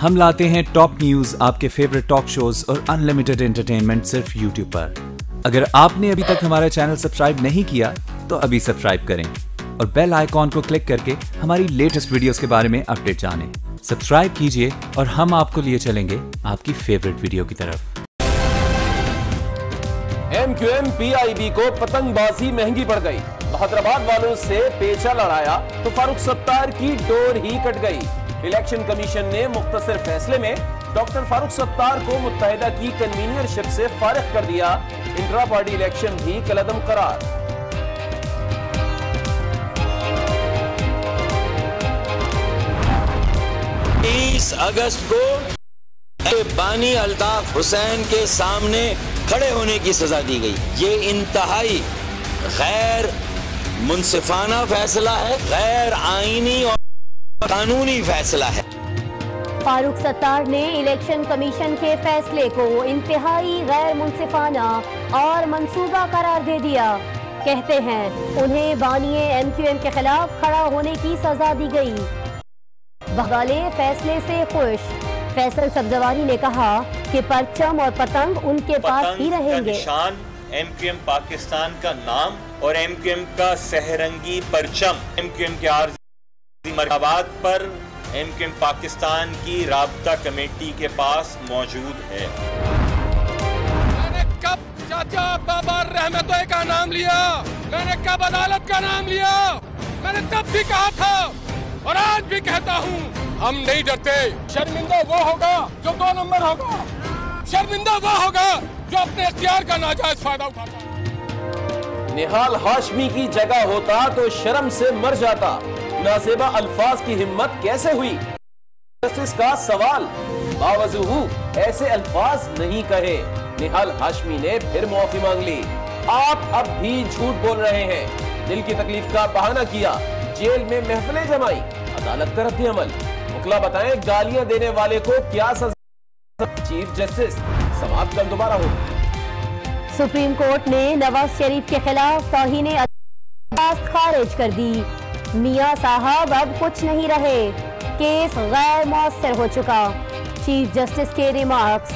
हम लाते हैं top news, आपके फेवरेट टॉक शोज और अनलिमिटेड एंटरटेनमेंट सिर्फ यूट्यूब पर। अगर आपने अभी तक हमारा चैनल सब्सक्राइब नहीं किया तो अभी सब्सक्राइब करें और बेल आइकॉन को क्लिक करके हमारी लेटेस्ट वीडियोस के बारे में अपडेट जानें। सब्सक्राइब कीजिए और हम आपको लिए चलेंगे आपकी फेवरेट वीडियो की तरफ। MQM PIB को पतंगबाजी महंगी पड़ गई। हैदराबाद वालों से पेचा लड़ाया तो फारूक सत्तार की डोर ही कट गई। इलेक्शन कमीशन ने मुख्तसर फैसले में डॉक्टर फारूक सत्तार को मुत्तहिदा की कन्वीनियरशिप से फारिग कर दिया। इंट्रा पार्टी इलेक्शन भी कलअदम करार। 30 अगस्त को बानी अल्ताफ हुसैन के सामने खड़े होने की सजा दी गई। ये इंतहाई गैर मुनसिफाना फैसला है, गैर आईनी और कानूनी फैसला है। फारूक सत्तार ने इलेक्शन कमीशन के फैसले को इंतहाई गैर मुनसिफाना और मंसूबा करार दे दिया। कहते हैं उन्हें बानिए MQM के खिलाफ खड़ा होने की सजा दी गई। बगाले फैसले से खुश। फैसल सब्जवारी ने कहा कि परचम और पतंग उनके पास ही रहेंगे। निशान MQM पाकिस्तान का नाम और MQM का सहरंगी परचम MQM के आर्जी मरकबात पर MQM पाकिस्तान की राब्ता कमेटी के पास मौजूद है। मैंने कब चाचा बाबर रहमतों का नाम लिया, मैंने कब अदालत का नाम लिया, मैंने तब भी कहा था और आज भी कहता हूँ, हम नहीं डरते। शर्मिंदा वो होगा जो 2 नंबर होगा, शर्मिंदा वो होगा जो अपने इख्तियार का नाजायज फायदा उठाता। निहाल हाशमी की जगह होता तो शर्म से मर जाता। नाज़ेबा अल्फाज की हिम्मत कैसे हुई? जस्टिस का सवाल। बावजूहू ऐसे अल्फाज नहीं कहे। निहाल हाशमी ने फिर माफी मांग ली। आप अब भी झूठ बोल रहे हैं। दिल की तकलीफ का बहाना किया, जेल में महफिलें जमाई, अदालत का रद्द अमल। मुकला बताएं गालियां देने वाले को क्या सजा? चीफ जस्टिस समाप्त कल दोबारा होगी। सुप्रीम कोर्ट ने नवाज शरीफ के खिलाफ तौहीन दरख्वास्त खारिज कर दी। मियां साहब अब कुछ नहीं रहे, केस गैर मौसर हो चुका। चीफ जस्टिस के रिमार्क्स।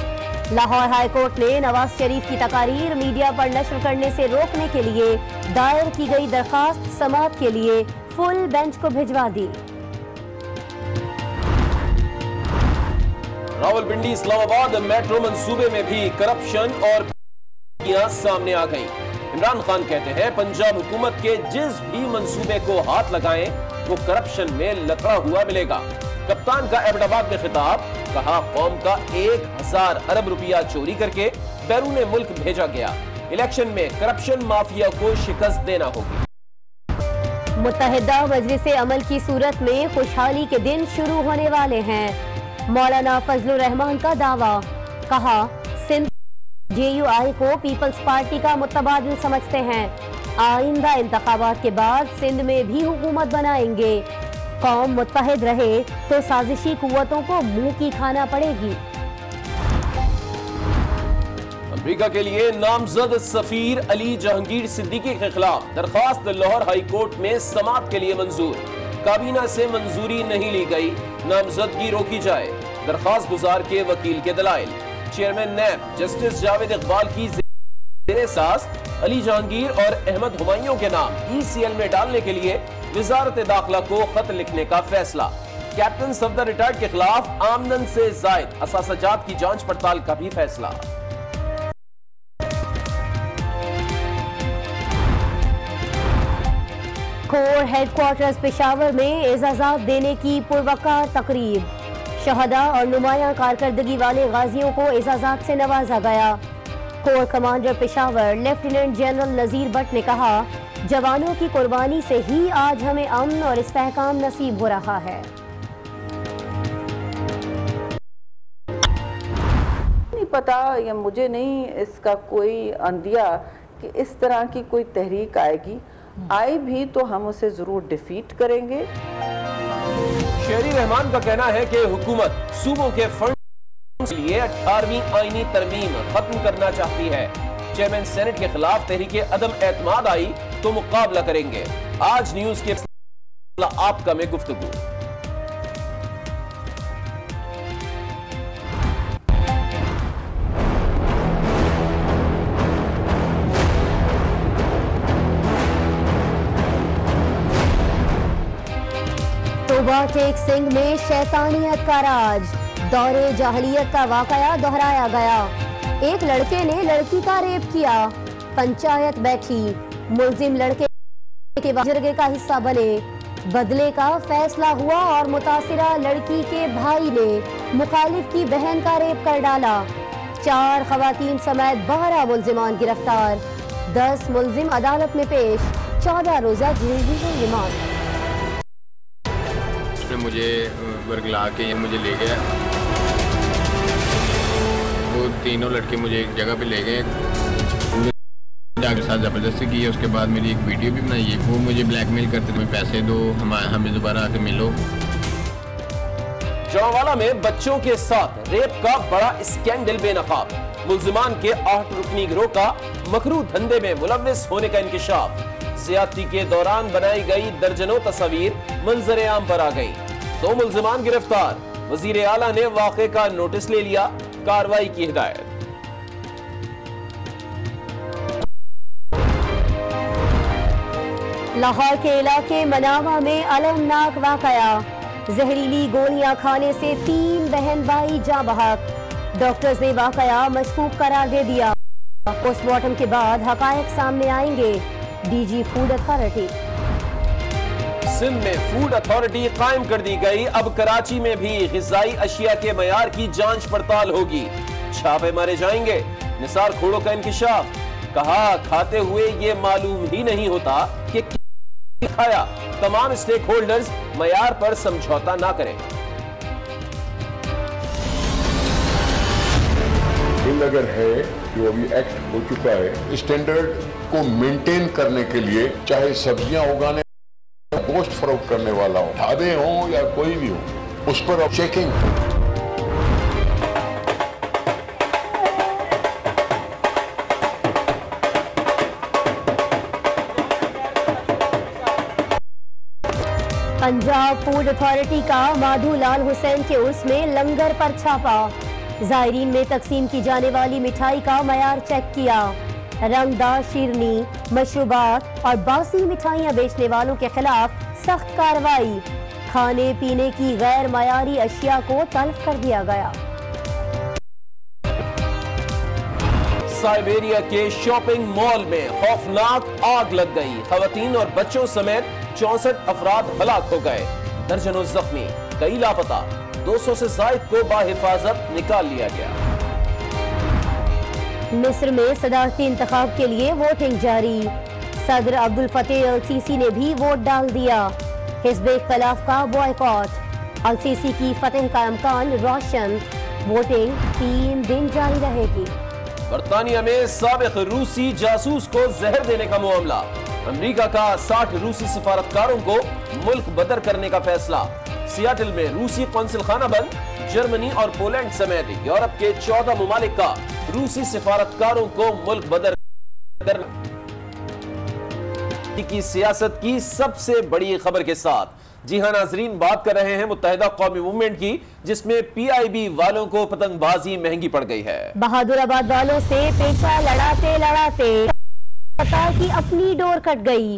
लाहौर हाई कोर्ट ने नवाज शरीफ की तकारीर मीडिया पर नशर करने से रोकने के लिए दायर की गई दरखास्त समाअत के लिए फुल बेंच को भिजवा दी। रावलपिंडी इस्लामाबाद मेट्रो मंसूबे में भी करप्शन और सामने आ गई। इमरान खान कहते हैं पंजाब हुकूमत के जिस भी मंसूबे को हाथ लगाएं वो करप्शन में लतड़ा हुआ मिलेगा। कप्तान का अहमदाबाद में खिताब। कहा कौम का 1000 अरब रुपया चोरी करके बैरून मुल्क भेजा गया। इलेक्शन में करप्शन माफिया को शिकस्त देना होगी। मुत्तहिदा मजलिस अमल की सूरत में खुशहाली के दिन शुरू होने वाले हैं। मौलाना फजलुर रहमान का दावा। कहा सिंध JUI को पीपल्स पार्टी का मुतबादिल समझते हैं। आइंदा इंतखाबात के बाद सिंध में भी हुकूमत बनाएंगे। कौम मुत्तहिद रहे तो साजिशी कुव्वतों को मुंह की खाना पड़ेगी। अमेरिका के लिए नामजद सफीर अली जहांगीर सिद्दीकी के खिलाफ दरखास्त लाहौर हाई कोर्ट में समाअत के लिए मंजूर। काबीना से मंजूरी नहीं ली गई, नामजदगी रोकी जाए। दरखास्त गुजार के वकील के दलाइल। Chairman NAB justice Javed Iqbal की ज़ेर-ए-सास अली जहांगीर और अहमद हुमायूं के नाम ECL में डालने के लिए वजारत दाखिला को खत लिखने का फैसला। कैप्टन सफदर रिटायर्ड के खिलाफ आमदन से जायद असासाजात की जांच पड़ताल का भी फैसला। कोर हेडक्वार्टर्स पेशावर में एजाज़ात देने की पुरवकार तकरीब। शहदा और नुमायां कारकर्दगी वाले गाजियों को एजाज़ात से नवाजा गया। Core commander Peshawar lieutenant general Nazir Bhatt ने कहा जवानों की कुर्बानी से ही आज हमें अमन और इस्तेहकाम नसीब हो रहा है। नहीं पता या मुझे नहीं इसका कोई अंदिया कि इस तरह की कोई तहरीक आएगी। आई भी तो हम उसे जरूर डिफीट करेंगे। शेरी रहमान का कहना है कि हुकूमत सूबों के फंड के लिए 18वीं आईनी तरमीम खत्म करना चाहती है। चेयरमैन सेनेट के खिलाफ तहरीके अदम एतमाद आई तो मुकाबला करेंगे। आज न्यूज के आपका में गुफ्तगू। बाटेक सिंह में शैतानियत का राज, दौरे जाहलियत का वाकया दोहराया गया। एक लड़के ने लड़की का रेप किया, पंचायत बैठी, मुलजिम लड़के के जुर्गे का हिस्सा बने, बदले का फैसला हुआ और मुतासिरा लड़की के भाई ने मुखालिफ की बहन का रेप कर डाला। 4 खवातीन समेत 12 मुलजिमान गिरफ्तार, 10 मुलजिम अदालत में पेश, 14 रोजा जेल में रिमांड। उसने मुझे वर्गला के मुझे ले गया, वो तीनों लड़के मुझे एक जगह पे ले गए, के साथ जबरदस्ती की है। उसके बाद मेरी एक वीडियो भी बनाई है, वो मुझे ब्लैकमेल करते थे, पैसे दो, हमें दोबारा आके मिलो। जौवाला में बच्चों के साथ रेप का बड़ा स्कैंडल बेनकाब, मुल्जिमान के 8 रुकनी गिरोह का मकरू धंधे में मुलव्विस होने का इंकिशाफ, ज्यादती के दौरान बनाई गई दर्जनों तस्वीर मंजर आम पर आ गई, 2 मुल्जिमान गिरफ्तार, वजीर आला ने वाक़े का नोटिस ले लिया, कार्रवाई की हिदायत। लाहौर के इलाके मनावा में अलमनाक वाकया, जहरीली गोलियां खाने से 3 बहन भाई जाँ बहक, डॉक्टर्स ने वाकया मशकूक करार दे दिया, पोस्टमार्टम के बाद हकायक सामने आएंगे, डीजी फूड अथॉरिटी। सिंध में फूड अथॉरिटी कायम कर दी गई, अब कराची में भी ग़िज़ाई अशिया के मयार की जांच पड़ताल होगी, छापे मारे जाएंगे, निसार खोड़ों का इंकिशाफ, कहा खाते हुए ये मालूम ही नहीं होता कि खाया, तमाम स्टेक होल्डर्स मयार पर समझौता ना करें। बिल अगर है कि अभी एक्ट हो चुका है, स्टैंडर्ड को मेंटेन करने के लिए, चाहे सब्जियां उगाने, गोश्त फरोख्त करने वाला हो, ढाबे हो या कोई भी हो, उस पर अब चेकिंग। पंजाब फूड अथॉरिटी का माधू लाल हुसैन के उर्स में लंगर पर छापा, जायरीन में तकसीम की जाने वाली मिठाई का मयार चेक किया, रंगदार शीरनी, मशरूबात और बासी मिठाइयां बेचने वालों के खिलाफ सख्त कार्रवाई, खाने पीने की गैर मयारी अशिया को तल्फ कर दिया गया। साइबेरिया के शॉपिंग मॉल में खौफनाक आग लग गई, खवातीन और बच्चों समेत 64 अफराद हलाक हो गए, दर्जनों जख्मी, कई लापता, 200 से ज़ायद को बाहिफाजत निकाल लिया गया। मिस्र में सदारती इंतखाब के लिए वोटिंग जारी, सदर अब्दुल फतेह अल सीसी ने भी वोट डाल दिया, हिज़्ब इख्तिलाफ का बॉयकॉट, अल सीसी की फतह का इम्कान रोशन, वोटिंग 3 दिन जारी रहेगी। बरतानिया में साबिक रूसी जासूस को जहर देने का मामला, अमेरिका का 60 रूसी सिफारतकारों को मुल्क बदर करने का फैसला, सियाटल में रूसी कौंसिल खाना बंद, जर्मनी और पोलैंड समेत यूरोप के 14 मुमालिक का रूसी सिफारतकारों को मुल्क बदर करने की सियासत की सबसे बड़ी खबर के साथ। जी हाँ नाजरीन, बात कर रहे हैं मुत्तहिदा कौमी मूवमेंट की, जिसमें पीआईबी वालों को पतंगबाजी महंगी पड़ गई है। बहादुराबाद वालों से पेचा लड़ाते लड़ाते सत्तार की अपनी डोर कट गई,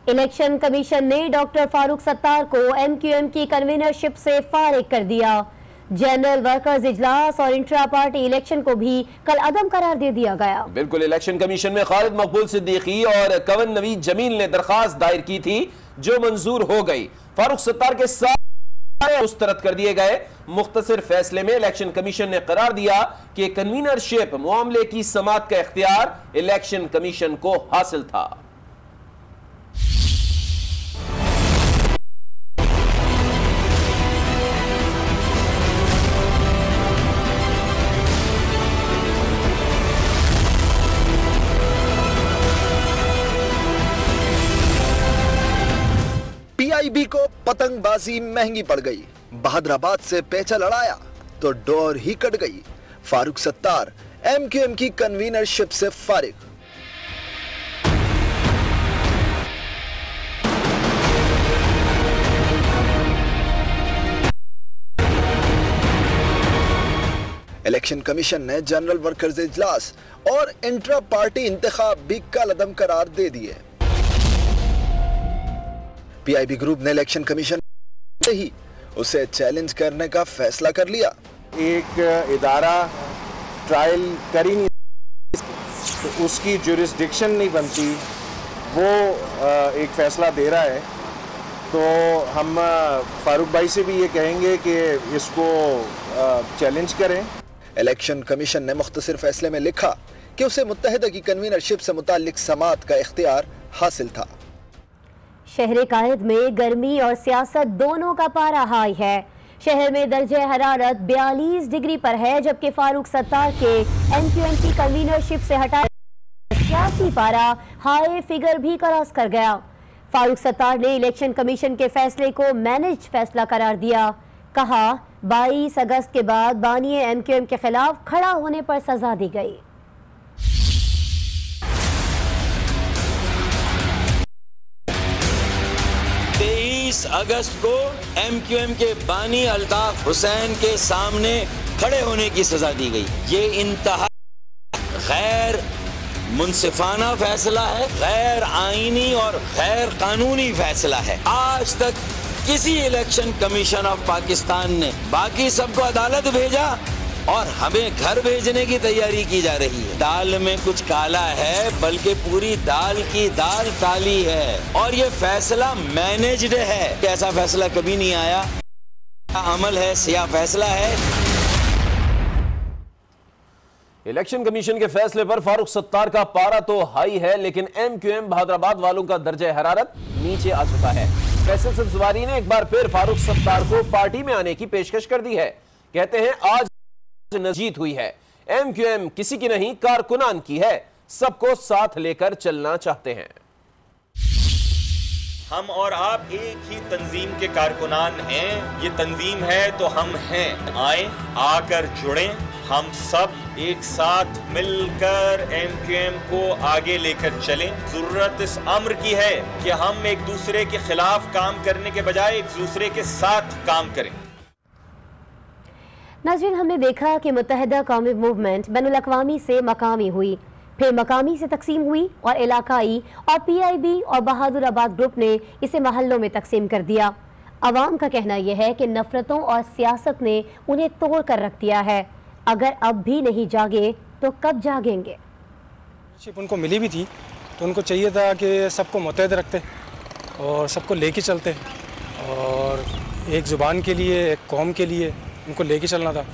इलेक्शन कमीशन ने डॉक्टर फारूक सत्तार को एमक्यूएम की कन्वीनरशिप से फारिग कर दिया, जनरल वर्कर्स इजलास और इंट्रा पार्टी इलेक्शन को भी कल अदम करार दे दिया गया। बिल्कुल, इलेक्शन कमीशन में खालिद मकबूल सिद्दीकी और कवन नवीद जमील ने दरखास्त दायर की थी, जो मंजूर हो गई। फारूक सत्तार के साथ मुस्तरद कर दिए गए। मुख्तसर फैसले में इलेक्शन कमीशन ने करार दिया कि कन्वीनरशिप मामले की समाअत का इख्तियार इलेक्शन कमीशन को हासिल था। पीआईबी को पतंगबाजी महंगी पड़ गई, बहादुराबाद से पेचा लड़ाया तो डोर ही कट गई। फारूक सत्तार एमक्यूएम की कन्वीनरशिप से फारिग। इलेक्शन कमीशन ने जनरल वर्कर्स इजलास और इंट्रा पार्टी इंतखाब भी कल अदम करार दे दिए। पीआईबी ग्रुप ने इलेक्शन कमीशन से ही उसे चैलेंज करने का फैसला कर लिया। एक इदारा ट्रायल कर ही नहीं, तो उसकी जुरिस्डिक्शन नहीं बनती, वो एक फैसला दे रहा है। तो हम फारूक भाई से भी ये कहेंगे कि इसको चैलेंज करें। इलेक्शन कमीशन ने मुख्तसर फैसले में लिखा कि उसे मुत्तहिदा की कन्वीनरशिप से मुताल्लिक समात का इख्तियार हासिल था। शहर कायद में गर्मी और सियासत दोनों का पारा हाई है। शहर में दर्जे हरारत 42 डिग्री पर है, जबकि फारूक सत्तार के MQM की कन्वीनरशिप से हटाए सियासी पारा हाई फिगर भी क्रॉस कर गया। फारूक सत्तार ने इलेक्शन कमीशन के फैसले को मैनेज्ड फैसला करार दिया। कहा 22 अगस्त के बाद बानी MQM के खिलाफ खड़ा होने पर सजा दी गई। 23 अगस्त को MQM के बानी अल्ताफ हुसैन के सामने खड़े होने की सजा दी गई। ये इंतहा गैर मुनसिफाना फैसला है, गैर आईनी और गैर कानूनी फैसला है। आज तक किसी इलेक्शन कमीशन ऑफ पाकिस्तान ने बाकी सबको अदालत भेजा और हमें घर भेजने की तैयारी की जा रही है। दाल में कुछ काला है, बल्कि पूरी दाल की दाल काली है। और ये फैसला मैनेज्ड है। ऐसा फैसला कभी नहीं आया। अमल है, सिया फैसला है। इलेक्शन कमीशन के फैसले पर फारूक सत्तार का पारा तो हाई है, लेकिन MQM बहादुराबाद वालों का दर्जा हरारत नीचे आ चुका है। फैसल सब्जवारी ने एक बार फिर फारूक सत्तार को पार्टी में आने की पेशकश कर दी है। कहते हैं आज जीत हुई है, MQM किसी की नहीं कारकुनान की है, सबको साथ लेकर चलना चाहते हैं। हम और आप एक ही तंजीम के कारकुनान हैं। ये तंजीम है तो हम हैं। आए, आकर जुड़ें, हम सब एक साथ मिलकर MQM को आगे लेकर चलें। जरूरत इस अम्र की है कि हम एक दूसरे के खिलाफ काम करने के बजाय एक दूसरे के साथ काम करें। नाज़रीन, हमने देखा कि मुत्तहिदा कौमी मूवमेंट बैनुल-अक़वामी से मकामी हुई, फिर मकामी से तकसीम हुई और इलाकाई और PIB और बहादुराबाद ग्रुप ने इसे महल्लों में तकसीम कर दिया। अवाम का कहना यह है कि नफरतों और सियासत ने उन्हें तोड़ कर रख दिया है। अगर अब भी नहीं जागे तो कब जागेंगे? उनको मिली भी थी तो उनको चाहिए था कि सबको मुत्तहिद रखते और सबको लेके चलते और एक ज़ुबान के लिए, एक कौम के लिए उनको लेके चलना था।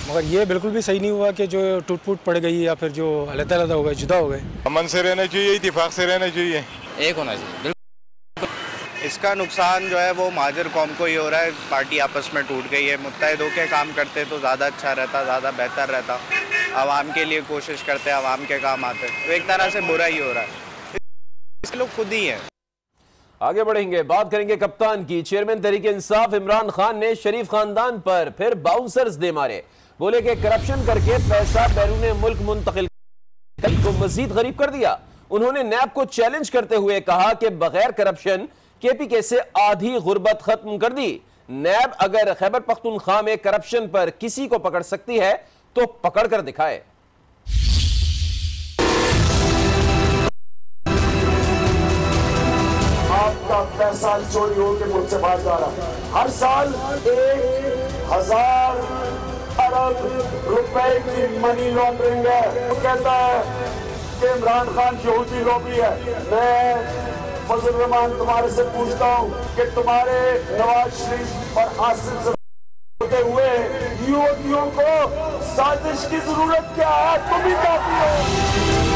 मगर ये बिल्कुल भी सही नहीं हुआ कि जो टूट फूट पड़ गई या फिर जो अलग-अलग हो गए, जुदा हो गए। अमन से रहना चाहिए, इत्तेफाक से रहना चाहिए, एक होना चाहिए। इसका नुकसान जो है वो महाजर कौम को ही हो रहा है। पार्टी आपस में टूट गई है। मुत्तहिद होकर काम करते तो ज़्यादा अच्छा रहता, ज़्यादा बेहतर रहता। आवाम के लिए कोशिश करते, आवाम के काम आते, तो एक तरह से बुरा ही हो रहा है। इसके लोग खुद ही हैं। आगे बढ़ेंगे, बात करेंगे कप्तान की। चेयरमैन तहरीक इंसाफ इमरान खान ने शरीफ खानदान पर फिर बाउंसर्स दे मारे। बोले कि करप्शन करके पैसा बैरून मुल्क मुंतकिल को मजीद गरीब कर दिया। उन्होंने नैब को चैलेंज करते हुए कहा कि बगैर करप्शन KPK से आधी गुर्बत खत्म कर दी। नैब अगर खैबर पख्तूनख्वा में करप्शन पर किसी को पकड़ सकती है तो पकड़ कर दिखाए। आपका पैसा चोरी होकर मुझसे बाहर जा रहा। हर साल 1000 अरब रुपए की मनी लॉन्ड्रिंग है। वो कहता है कि इमरान खान यहूदी लॉबी है। मैं फजल रहमान तुम्हारे से पूछता हूँ कि तुम्हारे नवाज शरीफ और आसिफ होते हुए यहूदियों को साजिश की जरूरत क्या है? तुम ही काफी हो।